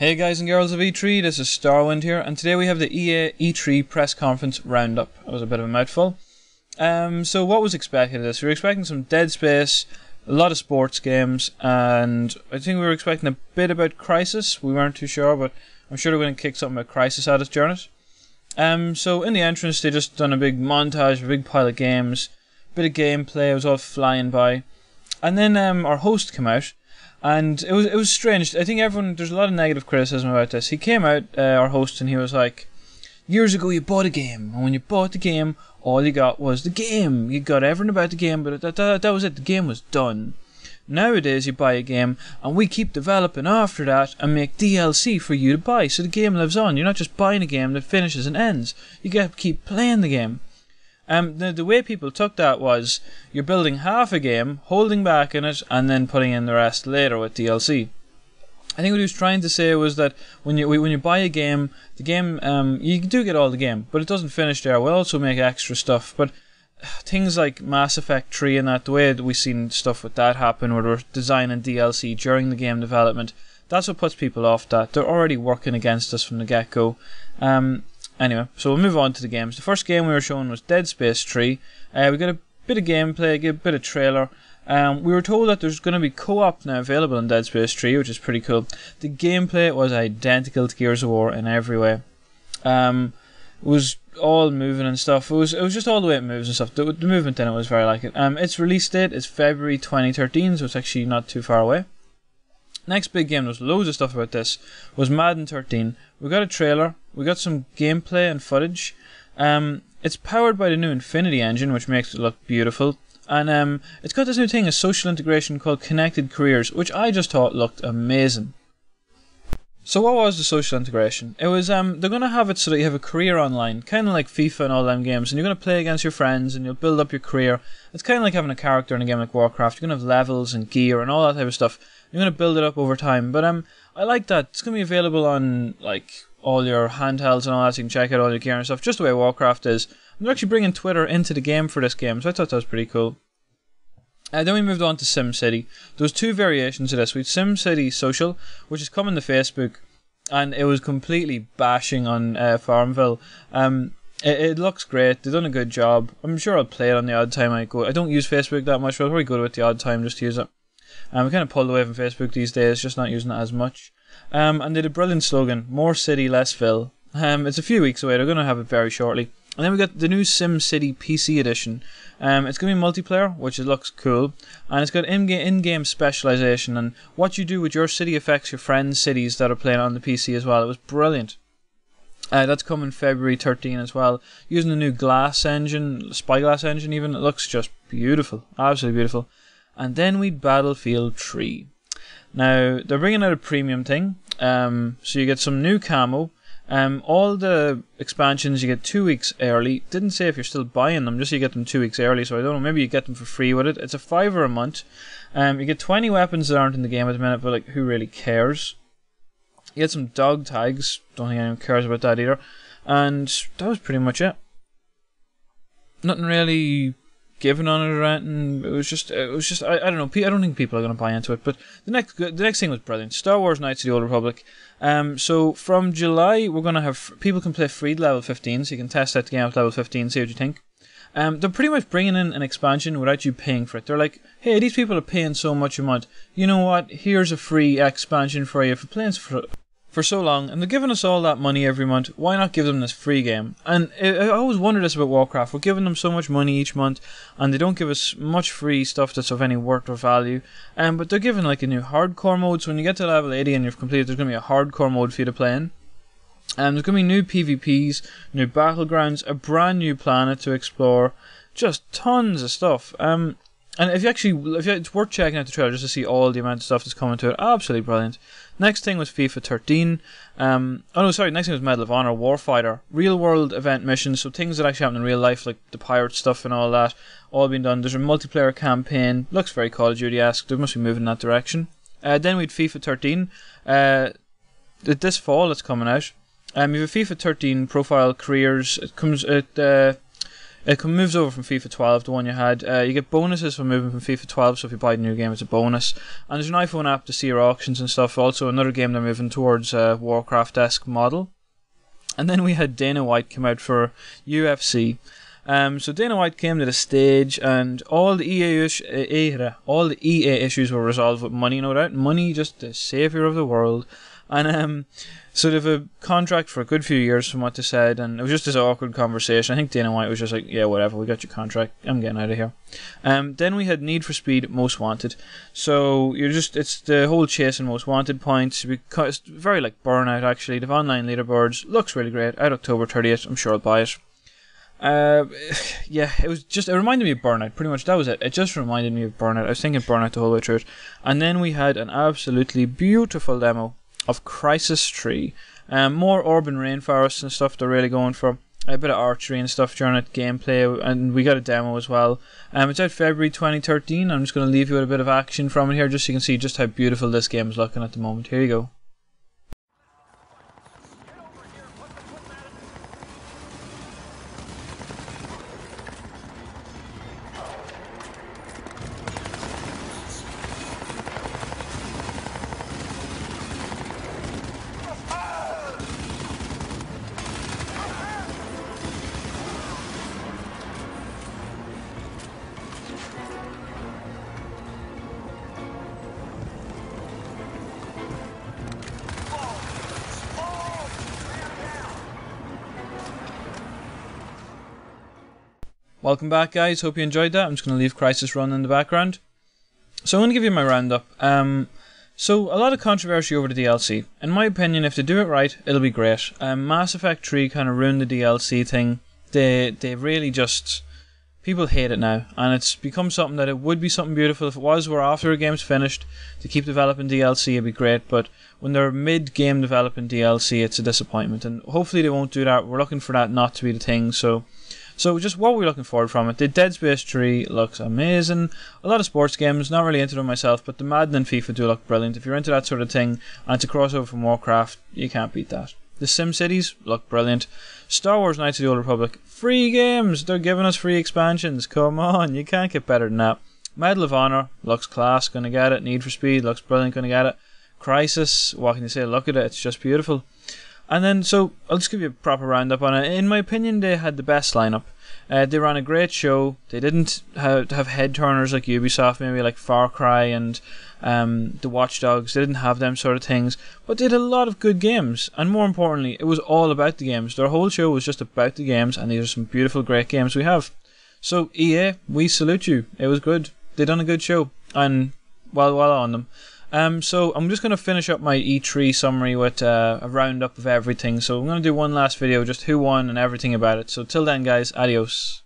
Hey guys and girls of E3, this is Starwind here, and today we have the EA E3 press conference roundup. That was a bit of a mouthful. So what was expected of this? We were expecting some Dead Space, a lot of sports games, and I think we were expecting a bit about Crysis. We weren't too sure, but I'm sure they're going to kick something about Crysis at us during it. So in the entrance they just done a big montage, a big pile of games, a bit of gameplay, it was all flying by. And then our host came out. And it was strange. I think there's a lot of negative criticism about this. He came out, our host, and he was like, years ago you bought a game, and when you bought the game, all you got was the game. You got everything about the game, but that was it. The game was done. Nowadays you buy a game, and we keep developing after that and make DLC for you to buy, so the game lives on. You're not just buying a game that finishes and ends. You get to keep playing the game. The way people took that was you're building half a game, holding back in it, and then putting in the rest later with DLC. I think what he was trying to say was that when you buy a game, the game you do get all the game, but it doesn't finish there. We'll also make extra stuff, but things like Mass Effect 3 and that, the way that we've seen stuff with that happen, where they're designing DLC during the game development, that's what puts people off that. They're already working against us from the get-go. Anyway, so we'll move on to the games. The first game we were shown was Dead Space 3. We got a bit of gameplay, a bit of trailer. We were told that there's going to be co-op now available in Dead Space 3, which is pretty cool. The gameplay was identical to Gears of War in every way. It was all moving and stuff. It was just all the way it moves and stuff. The movement in it was very like it. Its release date is February 2013, so it's actually not too far away. Next big game, there's loads of stuff about this, was Madden 13. We got a trailer, we got some gameplay and footage. It's powered by the new Infinity engine, which makes it look beautiful. And it's got this new thing, a social integration called Connected Careers, which I just thought looked amazing. So what was the social integration? It was, they're going to have it so that you have a career online, kind of like FIFA and all them games, and you're going to play against your friends and you'll build up your career. It's kind of like having a character in a game like Warcraft. You're going to have levels and gear and all that type of stuff. You're going to build it up over time, but I like that. It's going to be available on like all your handhelds and all that, so you can check out all your gear and stuff, just the way Warcraft is. And they're actually bringing Twitter into the game for this game, so I thought that was pretty cool. Then we moved on to SimCity. There was two variations of this. We had SimCity Social, which is coming to Facebook, and it was completely bashing on Farmville. It looks great. They've done a good job. I'm sure I'll play it on the odd time I go. I don't use Facebook that much, but I'll probably go to it the odd time just to use it. We kind of pulled away from Facebook these days, just not using it as much. And they had a brilliant slogan, more city, less Phil. It's a few weeks away, they're going to have it very shortly. And then we got the new SimCity PC edition. It's going to be multiplayer, which looks cool. And it's got in-game specialization, and what you do with your city affects your friends' cities that are playing on the PC as well. It was brilliant. That's coming February 13 as well. Using the new Glass engine, Spyglass engine even. It looks just beautiful, absolutely beautiful. And then we Battlefield 3. Now, they're bringing out a premium thing, so you get some new camo. All the expansions you get 2 weeks early. Didn't say if you're still buying them, just so you get them 2 weeks early, so I don't know, maybe you get them for free with it. It's a $5 a month. You get 20 weapons that aren't in the game at the minute, but like, who really cares? You get some dog tags, don't think anyone cares about that either. And that was pretty much it. Nothing really given on it or anything. It was just I don't know, I don't think people are going to buy into it. But the next thing was brilliant. Star Wars Knights of the Old Republic. So from July we're going to have, people can play free to level 15, so you can test out the game at level 15, see what you think. They're pretty much bringing in an expansion without you paying for it. They're like, hey, these people are paying so much a month, you know what, here's a free expansion for you for playing for so long, and they're giving us all that money every month. Why not give them this free game? And I always wonder this about Warcraft. We're giving them so much money each month, and they don't give us much free stuff that's of any worth or value. But they're giving like a new hardcore mode, so when you get to level 80 and you've completed, there's going to be a hardcore mode for you to play in. There's going to be new PvPs, new battlegrounds, a brand new planet to explore, just tons of stuff. And it's worth checking out the trailer just to see all the amount of stuff that's coming to it. Absolutely brilliant. Next thing was FIFA 13. Next thing was Medal of Honor Warfighter. Real world event missions, so things that actually happen in real life, like the pirate stuff and all that, all been done. There's a multiplayer campaign. Looks very Call of Duty-esque. They must be moving in that direction. Then we had FIFA 13. This fall it's coming out. You have a FIFA 13 profile careers. It moves over from FIFA 12, the one you had. You get bonuses for moving from FIFA 12, so if you buy the new game, it's a bonus. And there's an iPhone app to see your auctions and stuff. Also, another game they're moving towards a Warcraft-esque model. And then we had Dana White come out for UFC. So Dana White came to the stage, and all the EA issues were resolved with money, no doubt. Money, just the savior of the world. And so they have a contract for a good few years from what they said, and it was just this awkward conversation. I think Dana White was just like, yeah, whatever, we got your contract, I'm getting out of here. Then we had Need for Speed Most Wanted. So it's the whole chasing Most Wanted points, because it's very like Burnout actually. The online leaderboards, looks really great, out October 30th, I'm sure I'll buy it. Yeah, it reminded me of Burnout, pretty much, that was it. It just reminded me of Burnout. I was thinking Burnout the whole way through it. And then we had an absolutely beautiful demo of Crysis 3. More urban rainforests and stuff they're really going for. A bit of archery and stuff during it, gameplay, and we got a demo as well. It's out February 2013. I'm just going to leave you with a bit of action from it here, just so you can see just how beautiful this game is looking at the moment. Here you go. Welcome back, guys. Hope you enjoyed that. I'm just going to leave Crysis running in the background. So I'm going to give you my roundup. So a lot of controversy over the DLC. In my opinion, if they do it right, it'll be great. Mass Effect 3 kind of ruined the DLC thing. They really just... People hate it now, and it's become something that it would be something beautiful if it was, where after a game's finished, to keep developing DLC it'd be great, but when they're mid-game developing DLC, it's a disappointment, and hopefully they won't do that. We're looking for that not to be the thing, so just what we're looking forward from it. The Dead Space 3 looks amazing. A lot of sports games, not really into them myself, but the Madden and FIFA do look brilliant. If you're into that sort of thing, and it's a crossover from Warcraft, you can't beat that. The SimCities look brilliant. Star Wars Knights of the Old Republic, free games! They're giving us free expansions. Come on, you can't get better than that. Medal of Honor looks class, gonna get it. Need for Speed looks brilliant, gonna get it. Crysis, what can you say? Look at it, it's just beautiful. And then, so I'll just give you a proper roundup on it. In my opinion, they had the best lineup. They ran a great show. They didn't have head turners like Ubisoft, maybe like Far Cry and the Watch Dogs. They didn't have them sort of things, but they did a lot of good games. And more importantly, it was all about the games. Their whole show was just about the games, and these are some beautiful, great games we have. So EA, we salute you. It was good. They done a good show, and well on them. So I'm just going to finish up my E3 summary with a roundup of everything. So I'm going to do one last video, just who won and everything about it. So till then, guys, adios.